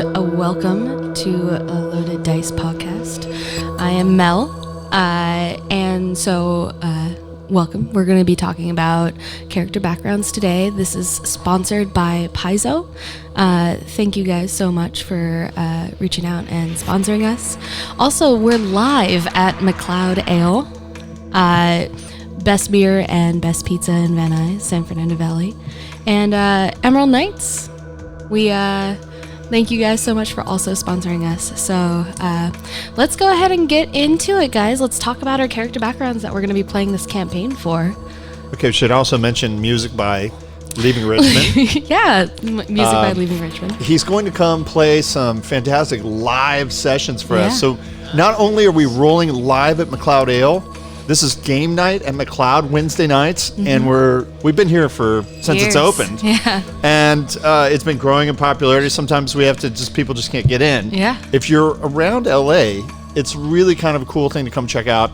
welcome to a Loaded Dice podcast. I am Mel, welcome. We're going to be talking about character backgrounds today. This is sponsored by Paizo. Thank you guys so much for reaching out and sponsoring us. Also, we're live at McLeod Ale, best beer and best pizza in Van Nuys, San Fernando Valley, and Emerald Knights. We thank you guys so much for also sponsoring us. So let's go ahead and get into it, guys. Let's talk about our character backgrounds that we're going to be playing this campaign for. Okay, we should also mention music by Leaving Richmond. Yeah, music by Leaving Richmond. He's going to come play some fantastic live sessions for us. So not only are we rolling live at McLeod Ale, this is game night at McLeod Wednesday nights, and we've been here since Years. It's opened. Yeah. And it's been growing in popularity. Sometimes we have to people just can't get in. Yeah. If you're around LA, it's really kind of a cool thing to come check out.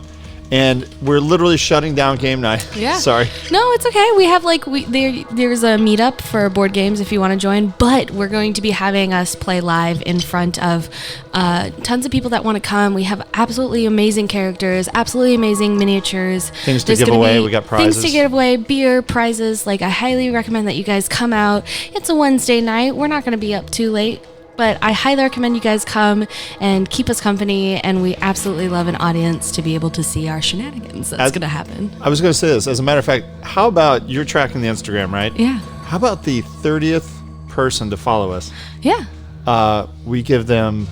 And we're literally shutting down game night. Yeah. Sorry. No, it's okay. We have there's a meetup for board games if you want to join, but we're going to be having us play live in front of tons of people that want to come. We have absolutely amazing characters, absolutely amazing miniatures. Things to give away. We got prizes. Things to give away, beer, prizes. I highly recommend that you guys come out. It's a Wednesday night. We're not going to be up too late. But I highly recommend you guys come and keep us company, and we absolutely love an audience to be able to see our shenanigans that's going to happen. I was going to say this. As a matter of fact, how about you're tracking the Instagram, right? Yeah. How about the 30th person to follow us? Yeah. We give them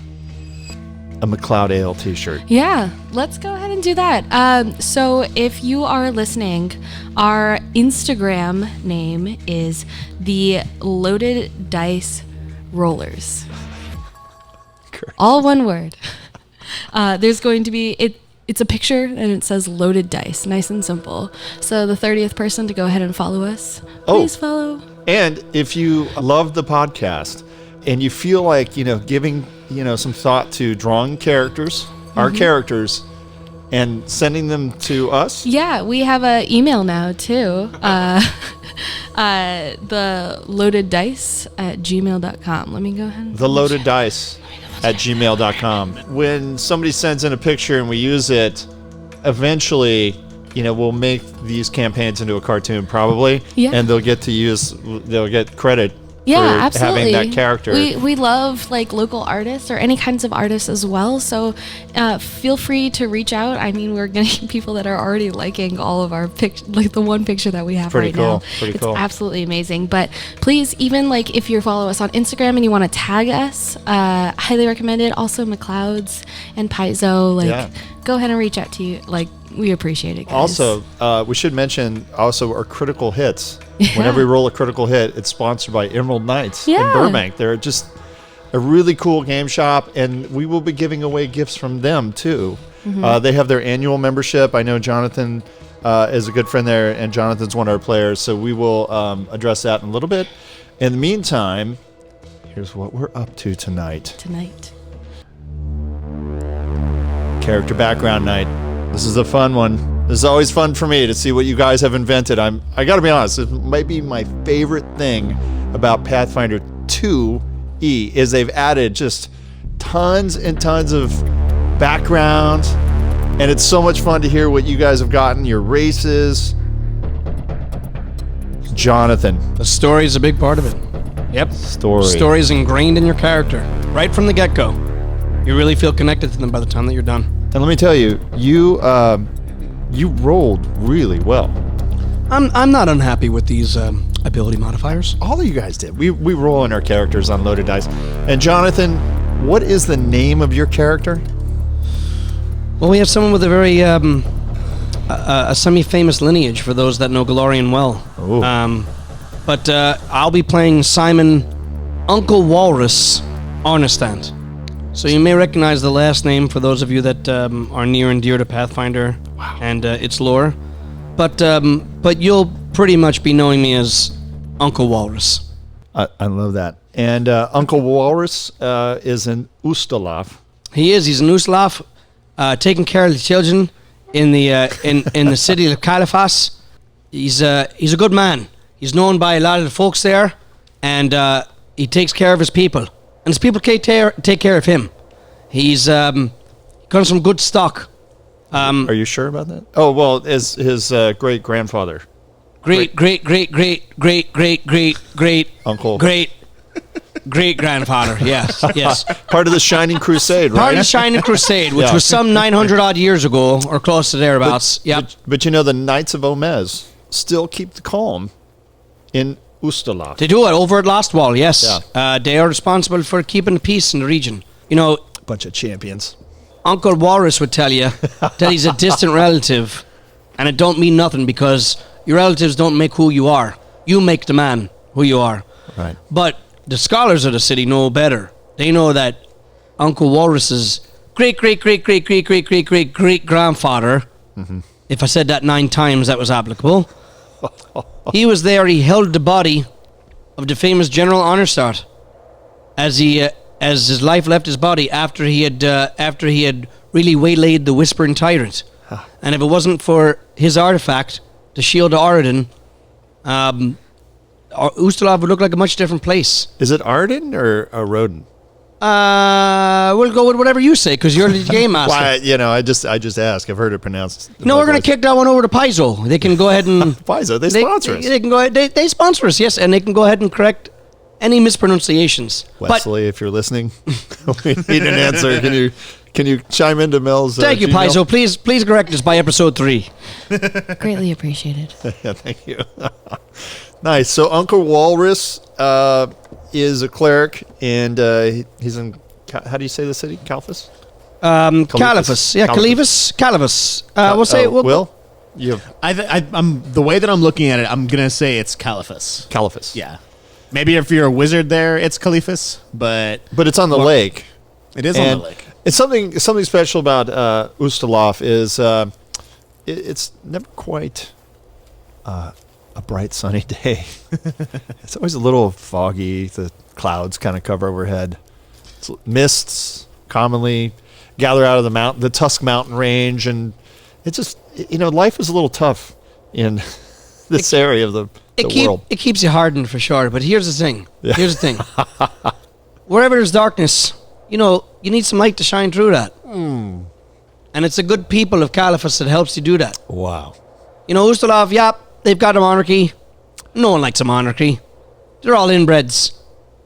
a McLeod Ale t-shirt. Yeah, let's go ahead and do that. So if you are listening, our Instagram name is the Loaded Dice Rollers. Great. All one word. There's going to be it's a picture and it says Loaded Dice, nice and simple. So the 30th person to go ahead and follow us, please follow. And if you love the podcast and you feel like giving some thought to drawing characters, our characters, and sending them to us. Yeah, we have an email now too. The loaded dice at gmail.com. Let me go ahead. The loaded dice at gmail.com. When somebody sends in a picture and we use it, eventually, we'll make these campaigns into a cartoon probably. Yeah. And they'll get credit. Yeah, for absolutely. having that character. We love local artists or any kinds of artists as well. So feel free to reach out. I mean, we're getting people that are already liking all of our pictures, the one picture that we have right now. Pretty cool. It's absolutely amazing. But please, even if you follow us on Instagram and you want to tag us, highly recommend it. Also, McLeod's and Paizo. Go ahead and reach out to you. We appreciate it, guys. Also, we should mention our critical hits. Yeah. Whenever we roll a critical hit, it's sponsored by Emerald Knights in Yeah. Burbank. They're just a really cool game shop, and we will be giving away gifts from them too. They have their annual membership. I know Jonathan is a good friend there, and Jonathan's one of our players, so we will address that in a little bit. In the meantime, here's what we're up to tonight. Character background night. This is a fun one. This is always fun for me to see what you guys have invented. I got to be honest, it might be my favorite thing about Pathfinder 2E is they've added just tons and tons of background, and it's so much fun to hear what you guys have gotten, your races. Jonathan. The story is a big part of it. Yep. Story is ingrained in your character right from the get-go. You really feel connected to them by the time that you're done. And let me tell you, you rolled really well. I'm not unhappy with these ability modifiers. All of you guys did. We roll in our characters on loaded dice. And Jonathan, what is the name of your character? Well, we have someone with a very a semi-famous lineage for those that know Galarian well. But I'll be playing Simon Uncle Walrus Arnestand. So you may recognize the last name for those of you that are near and dear to Pathfinder and its lore. But you'll pretty much be knowing me as Uncle Walrus. I love that. And Uncle Walrus is an Ustalav. He's an Ustalav, taking care of the children in the city of Califas. He's a good man. He's known by a lot of the folks there, and he takes care of his people. and his people take care of him. He's comes from good stock. Are you sure about that? Oh, well, as his great grandfather, Great uncle, great grandfather. Yes. part of the Shining Crusade, right? Part of the Shining Crusade, which was some 900 odd years ago, or close to thereabouts. But you know, the Knights of Omez still keep the calm in Ustalav. They do it over at Lost Wall. Yes, Yeah. they are responsible for keeping the peace in the region. You know, Bunch of champions. Uncle Walrus would tell you that he's a distant relative, and it don't mean nothing because your relatives don't make who you are. You make the man who you are. Right. But the scholars of the city know better. They know that Uncle Walrus's great grandfather, if I said that 9 times, that was applicable. He was there. He held the body of the famous General Honorsart as his life left his body after he had really waylaid the Whispering Tyrant. And if it wasn't for his artifact, the Shield of Oradin, Ustalav would look like a much different place. Is it Arden or Rodin? We'll go with whatever you say because you're the game master. Well, I just ask. I've heard it pronounced. No, we're going to kick that one over to Paizo. They can go ahead and Paizo. They sponsor us. They can go ahead. They sponsor us, yes, and they can go ahead and correct any mispronunciations. Wesley, if you're listening, we need an answer. Can you chime into Mel's? Thank you, Gmail? Paizo. Please correct us by episode 3. Greatly appreciated. Yeah, thank you. Nice. So Uncle Walrus is a cleric, and he's in. How do you say the city? Calphus. Caliphus. Yeah, Caliphus. Caliphus. We'll say. Will. You. I'm the way that I'm looking at it. I'm gonna say it's Caliphus. Caliphus. Yeah. Maybe if you're a wizard there, it's Caliphus, but it's on the lake. It is on the lake. It's something special about Ustalav is it's never quite a bright sunny day. It's always a little foggy. The clouds kind of cover overhead. Mists commonly gather out of the Tusk Mountain range, and it's just life is a little tough in this area of the world. It keeps you hardened for sure. But here's the thing. Wherever there's darkness, you need some light to shine through that. And it's the good people of Caliphus that helps you do that. Wow. Ustalav, they've got a monarchy. No one likes a monarchy. They're all inbreds.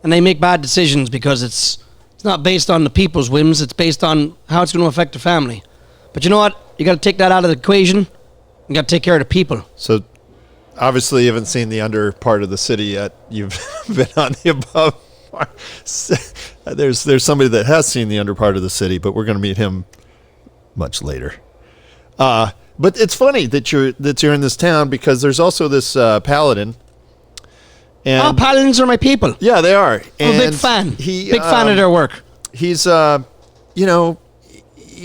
And they make bad decisions because it's not based on the people's whims. It's based on how it's going to affect the family. But you know what? You got to take that out of the equation. You got to take care of the people. So, obviously, you haven't seen the under part of the city yet. You've been on the above part. There's somebody that has seen the under part of the city, but we're going to meet him much later. But it's funny that you're in this town because there's also this Paladin. And Paladins are my people. Yeah, they are. I'm a big fan. Big fan of their work. He's, he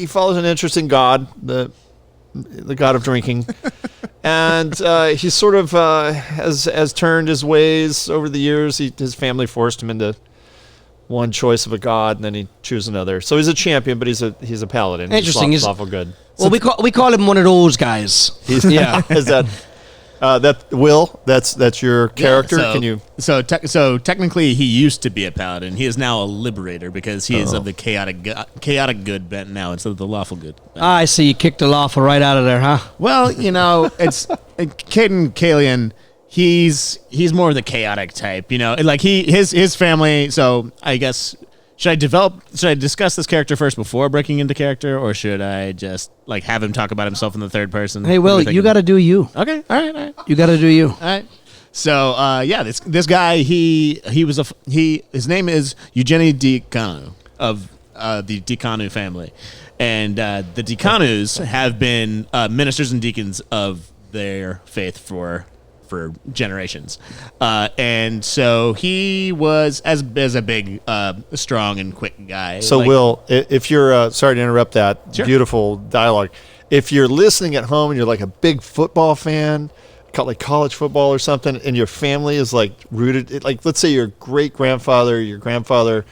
follows an interesting god, the god of drinking, and he sort of has turned his ways over the years. His family forced him into one choice of a god, and then he chose another. So he's a champion, but he's a paladin. Interesting. He's lawful good. Well, we call him one of those guys. Yeah. Is that Will? That's your character. Yeah, Can you? So technically, he used to be a paladin. He is now a liberator because he is of the chaotic good bent now instead of the lawful good bent. I see. You kicked the lawful right out of there, huh? Well, it's Caden Kalian. He's more of the chaotic type. Like his family. So I guess. Should I discuss this character first before breaking into character, or should I just have him talk about himself in the third person? Hey, Will, you got to do you. Okay, all right. You got to do you. All right. So, this guy, his name is Eugeni Dicanu of the Dicanu family, and the Dicanus have been ministers and deacons of their faith for generations, and so he was as a big, strong and quick guy. So, Will, if you're sorry to interrupt that beautiful dialogue, if you're listening at home and you're like a big football fan, like college football or something, and your family is rooted, let's say your great grandfather, your grandfather,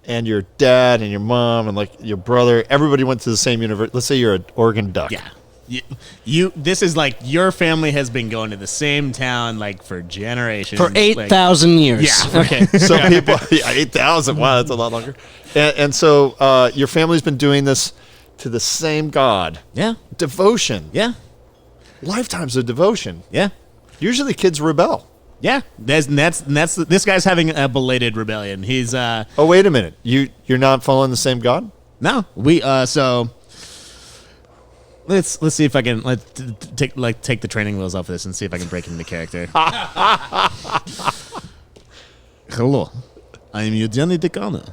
and your dad and your mom and your brother, everybody went to the same university. Let's say you're an Oregon Duck. Yeah. This is like your family has been going to the same town like for generations. For 8,000 years. Yeah. Okay. So people, 8,000. Wow, that's a lot longer. And so your family's been doing this to the same god. Yeah. Devotion. Yeah. Lifetimes of devotion. Yeah. Usually kids rebel. Yeah. That's this guy's having a belated rebellion. He's Oh, wait a minute. You're not following the same god? no. We so let's see if I can take the training wheels off of this and see if I can break into character. Hello. I am Eugenie Decano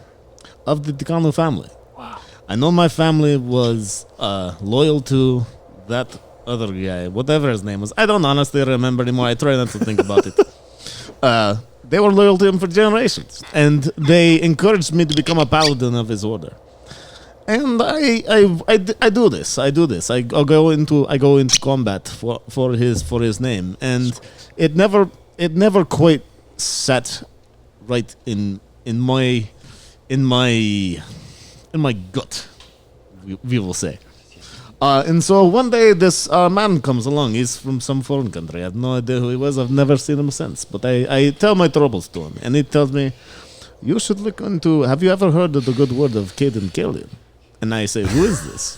of the Decano family. Wow. I know my family was loyal to that other guy, whatever his name was. I don't honestly remember anymore. I try not to think about it. They were loyal to him for generations, and they encouraged me to become a paladin of his order. And I do this. I go into combat for his name, and it never quite sat right in my gut, we will say. And so one day this man comes along. He's from some foreign country. I have no idea who he was. I've never seen him since. But I tell my troubles to him, and he tells me, "You should look into. Have you ever heard of the good word of Caden Killian?" And I say, "Who is this?"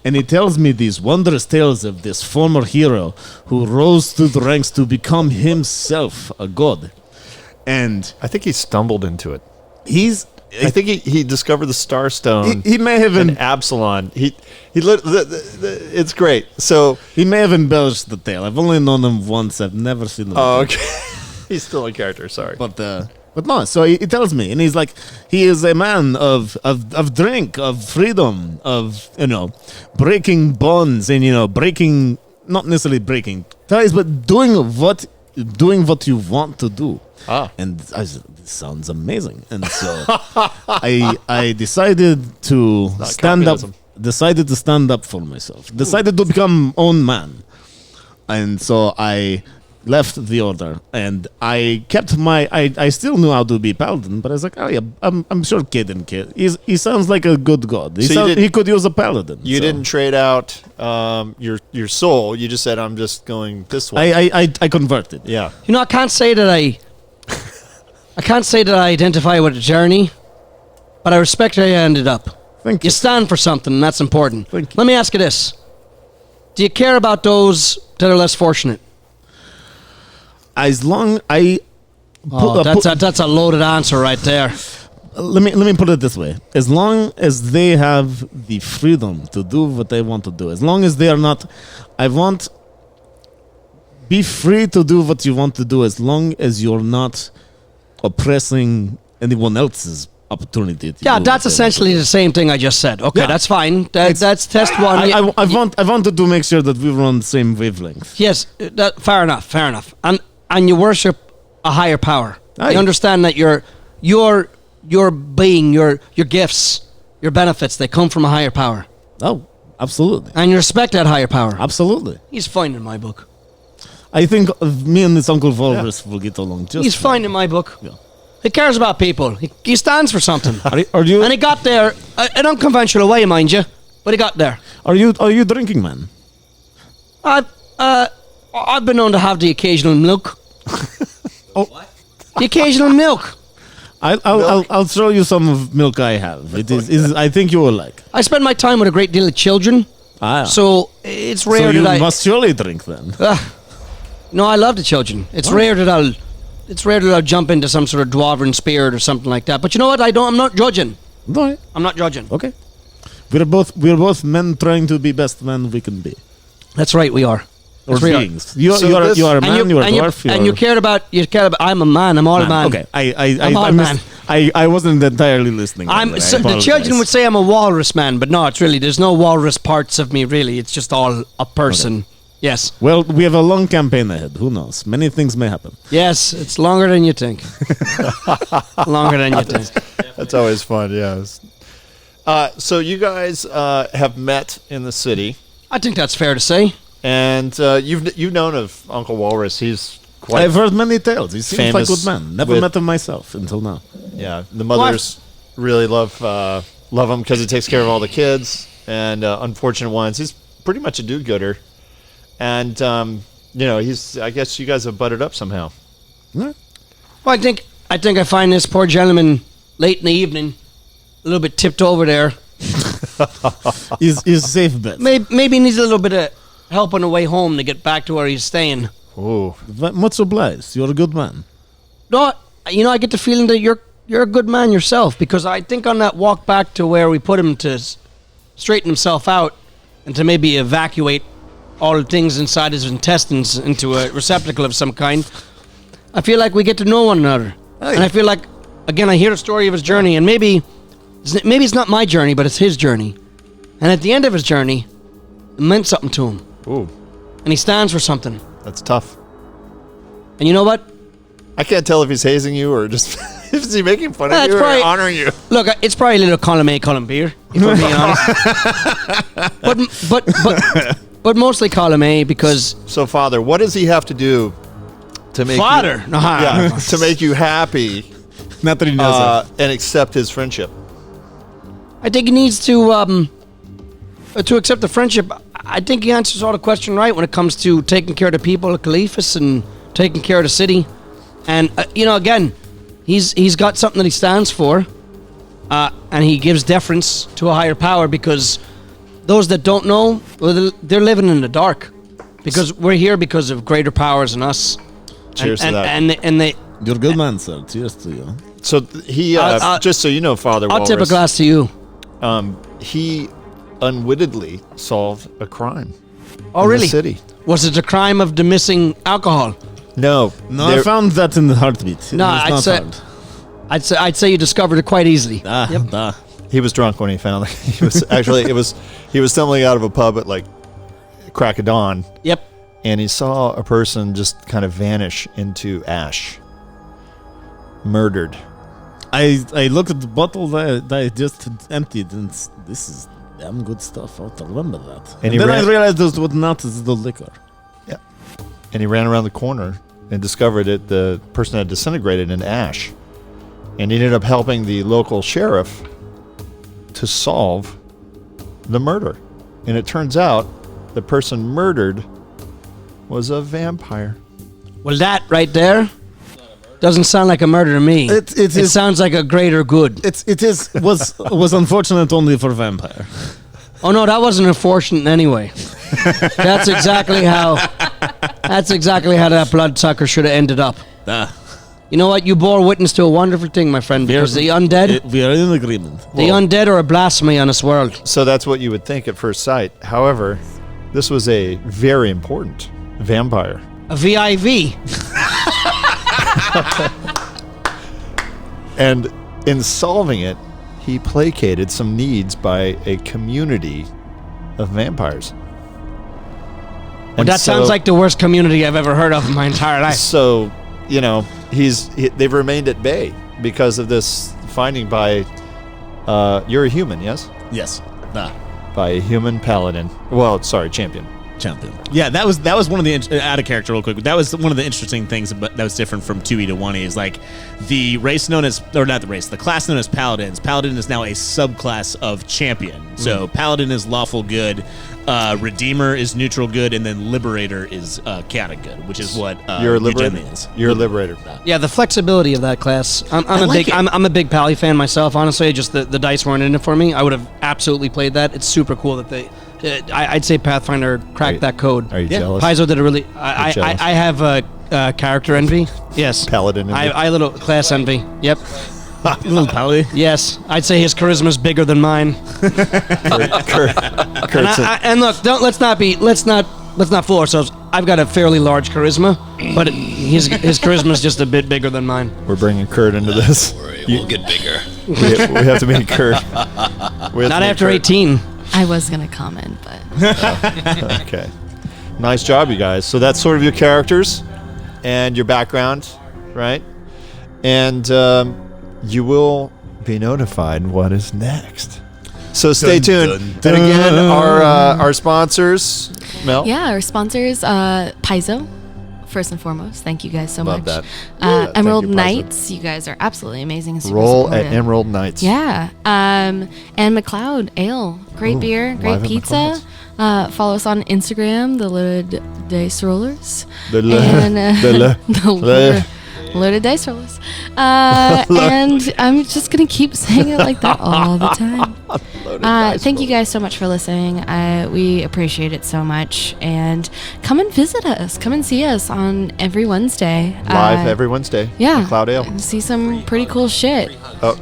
And he tells me these wondrous tales of this former hero who rose through the ranks to become himself a god. And I think he stumbled into it. I think he discovered the Star Stone. He may have and Absalon. It's great. So he may have embellished the tale. I've only known him once. I've never seen him. Oh, okay. He's still a character. Sorry, but no. So he tells me, and he's like, he is a man of drink, of freedom, of breaking bonds, and breaking, not necessarily breaking ties, but doing what you want to do. And I said, this sounds amazing. And so I decided to stand up for myself. Decided to become own man. And so I left the order, and I kept I still knew how to be paladin, but I was like, oh yeah, I'm sure Caden he sounds like a good god. He could use a paladin. You didn't trade out your soul. You just said, I'm just going this way. I converted. Yeah. I can't say that I identify with the journey, but I respect how you ended up. Thank you. You stand for something, and that's important. Thank you. Let me ask you this. Do you care about those that are less fortunate? As long that's a loaded answer right there. Let me put it this way. As long as they have the freedom to do what they want to do, as long as they are not, be free to do what you want to do, as long as you're not oppressing anyone else's opportunity. Yeah, that's essentially the same thing I just said. Okay, that's fine. That's test one. I wanted to make sure that we were on the same wavelength. Yes, fair enough. And you worship a higher power. Aye. You understand that your being, your gifts, your benefits, they come from a higher power. Oh, absolutely. And you respect that higher power. Absolutely. He's fine in my book. I think me and this Uncle Walrus will get along just He's fine in my book. Yeah. He cares about people. He stands for something. Are you? And he got there an unconventional way, mind you, but he got there. Are you drinking, man? I've been known to have the occasional milk. The occasional milk. I'll throw you some of milk I have. It is I think you will like. I spend my time with a great deal of children. So it's rare so you that must surely drink then. No, I love the children. It's rare that I'll jump into some sort of dwarven spirit or something like that. But you know what? I'm not judging. No. I'm not judging. Okay. We're both men trying to be best men we can be. That's right, we are. Or beings. You are a man, you are a dwarf. And you care about I'm a man, I'm all man. Okay. I wasn't entirely listening. The children would say I'm a walrus man, but no, it's really, there's no walrus parts of me really. It's just all a person. Okay. Yes. Well, we have a long campaign ahead. Who knows? Many things may happen. Yes, it's longer than you think. Longer than you think. That's always fun, yes. So you guys have met in the city. I think that's fair to say. And you've known of Uncle Walrus. He's quite I've heard many tales. He seems like a good man. Never with, met him myself until now. Yeah, the mothers really love him because he takes care of all the kids and unfortunate ones. He's pretty much a do-gooder, and I guess you guys have butted up somehow. Well, I think I find this poor gentleman late in the evening, a little bit tipped over there. He's a safe bet. Maybe he needs a little bit of help on the way home to get back to where he's staying. Oh, Much obliged. You're a good man. No, I get the feeling that you're a good man yourself, because I think on that walk back to where we put him to straighten himself out and to maybe evacuate all the things inside his intestines into a receptacle of some kind, I feel like we get to know one another. And I feel like, again, I hear the story of his journey, and maybe it's not my journey, but it's his journey. And at the end of his journey, it meant something to him. ooh, And he stands for something. that's tough. And you know what? I can't tell if he's hazing you or just is he making fun of It's you probably- or honoring you. Look, it's probably a little column A, column B, if I'm being honest. But mostly column A, because So, Father, what does he have to do to make Father, to make you happy Not that he knows and accept his friendship? I think he needs to accept the friendship. I think he answers all the question right when it comes to taking care of the people of Caliphus and taking care of the city. And again, he's got something that he stands for, and he gives deference to a higher power, because those that don't know, well, they're living in the dark, because we're here because of greater powers than us. Cheers to that. And they. You're a good man, sir. Cheers to you. So he, just so you know, Father I'll Walrus, tip a glass to you. he unwittingly solved a crime. Oh, in really? The city. Was it the crime of the missing alcohol? No, No, I found that in the heartbeat. No, It's not hard. I'd say you discovered it quite easily. he was drunk when he found it. He was actually he was stumbling out of a pub at like crack of dawn, Yep. and he saw a person just kind of vanish into ash, murdered. I looked at the bottle that I just emptied, and this is damn good stuff. I'll remember that. And he then I ran- realized this was not the liquor. Yeah, and he ran around the corner and discovered that the person had disintegrated in ash, and he ended up helping the local sheriff to solve the murder. And it turns out the person murdered was a vampire. Well, that right there doesn't sound like a murder to me. It sounds like a greater good. Was unfortunate only for vampire. Oh no, that wasn't unfortunate anyway. That's exactly how that bloodsucker should have ended up. You know what? You bore witness to a wonderful thing, my friend, because the undead, We are in agreement. the undead are a blasphemy on this world. So that's what you would think at first sight. However, this was a very important vampire. A VIV. And in solving it, he placated some needs by a community of vampires. Well, that sounds like the worst community I've ever heard of in my entire life. So, they've remained at bay because of this finding by, you're a human, yes? Yes. By a human paladin. Well, sorry, champion. Champion. Yeah, that was one of the out of character real quick. That was one of the interesting things that was different from 2e to 1e is like the race known as, or not the race, the class known as paladins. Paladin is now a subclass of champion. So paladin is lawful good, redeemer is neutral good, and then liberator is chaotic good, which is what You're a liberator. Eugenia is. You're a liberator. Yeah, the flexibility of that class. I'm a big Pally fan myself. Honestly, just the dice weren't in it for me. I would have absolutely played that. It's super cool that they. I'd say Pathfinder cracked that code. Are you jealous? Paizo did a really. I have a character envy. Yes. Paladin envy? I little class envy. Yep. Little pally. Yes, I'd say his charisma's bigger than mine. And look, let's not fool ourselves. I've got a fairly large charisma, but his charisma's just a bit bigger than mine. We're bringing Kurt into this. Don't worry, we'll get bigger. We have to meet Kurt. Not after 18. I was gonna comment, but Okay. Nice job, you guys. So that's sort of your characters and your background, right? And you will be notified what is next. So stay tuned. And again, our sponsors, Mel. yeah, our sponsors, Paizo, first and foremost. Thank you guys so Love much. that. Emerald Thank you, Paizo. Knights, you guys are absolutely amazing. Super Roll at supportive. Emerald Knights. Yeah. And McLeod Ale. Great beer, great live at pizza. Follow us on Instagram, the Loaded Dice Rollers. The Loaded Dice Rollers. And I'm just going to keep saying it like that all the time. Thank you guys so much for listening. We appreciate it so much. And come and visit us. Come and see us on every Wednesday. Live every Wednesday. Yeah. In Cloud Ale. See some pretty cool shit. Oh,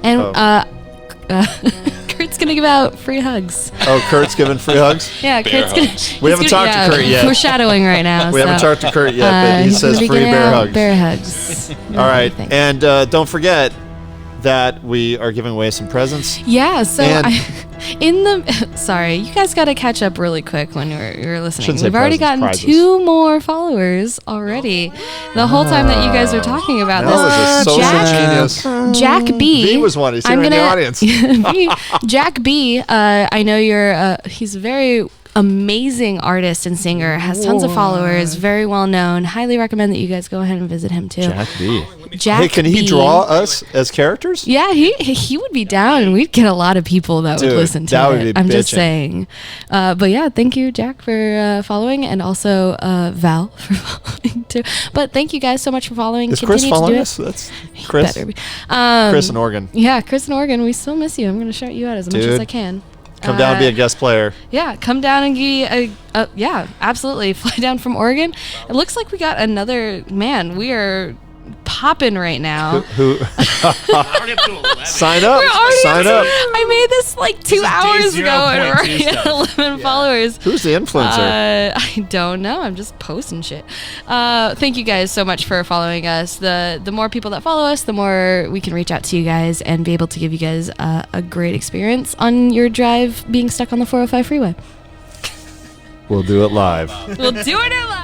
Kurt's going to give out free hugs. Oh, Kurt's giving free hugs? Yeah, Kurt's going to... We haven't talked to Kurt yet. We're shadowing right now. We haven't talked to Kurt yet, but he says free bear hugs. Bear hugs. All right. And don't forget that we are giving away some presents. Yeah, so sorry, you guys got to catch up really quick when you're listening. We've already gotten prizes. 2 more followers already. The whole time that you guys were talking about That was a social genius. Jack B. B was one. He's here in the audience. Jack B. I know he's a very amazing artist and singer, has tons of followers, very well known. Highly recommend that you guys go ahead and visit him too. Jack B. Jack Hey, can he B. draw us as characters? Yeah, he would be down, and we'd get a lot of people that would listen to that it. would be I'm just bitchin'. saying. But yeah, thank you, Jack, for following, and also Val for following too. But thank you guys so much for following. Is Continue Chris to following do us? it. That's Chris. Better be. Chris in Oregon. Yeah, Chris in Oregon. We still miss you. I'm going to shout you out as much as I can. Come down and be a guest player. Yeah, come down and give yeah, absolutely. Fly down from Oregon. It looks like we got another, man, we are popping right now. Who Sign up. We're already Sign up. I made this like 2 hours ago and we're already at 11 followers. Who's the influencer? I don't know. I'm just posting shit. Thank you guys so much for following us. The more people that follow us, the more we can reach out to you guys and be able to give you guys a great experience on your drive being stuck on the 405 freeway. We'll do it live. We'll do it live.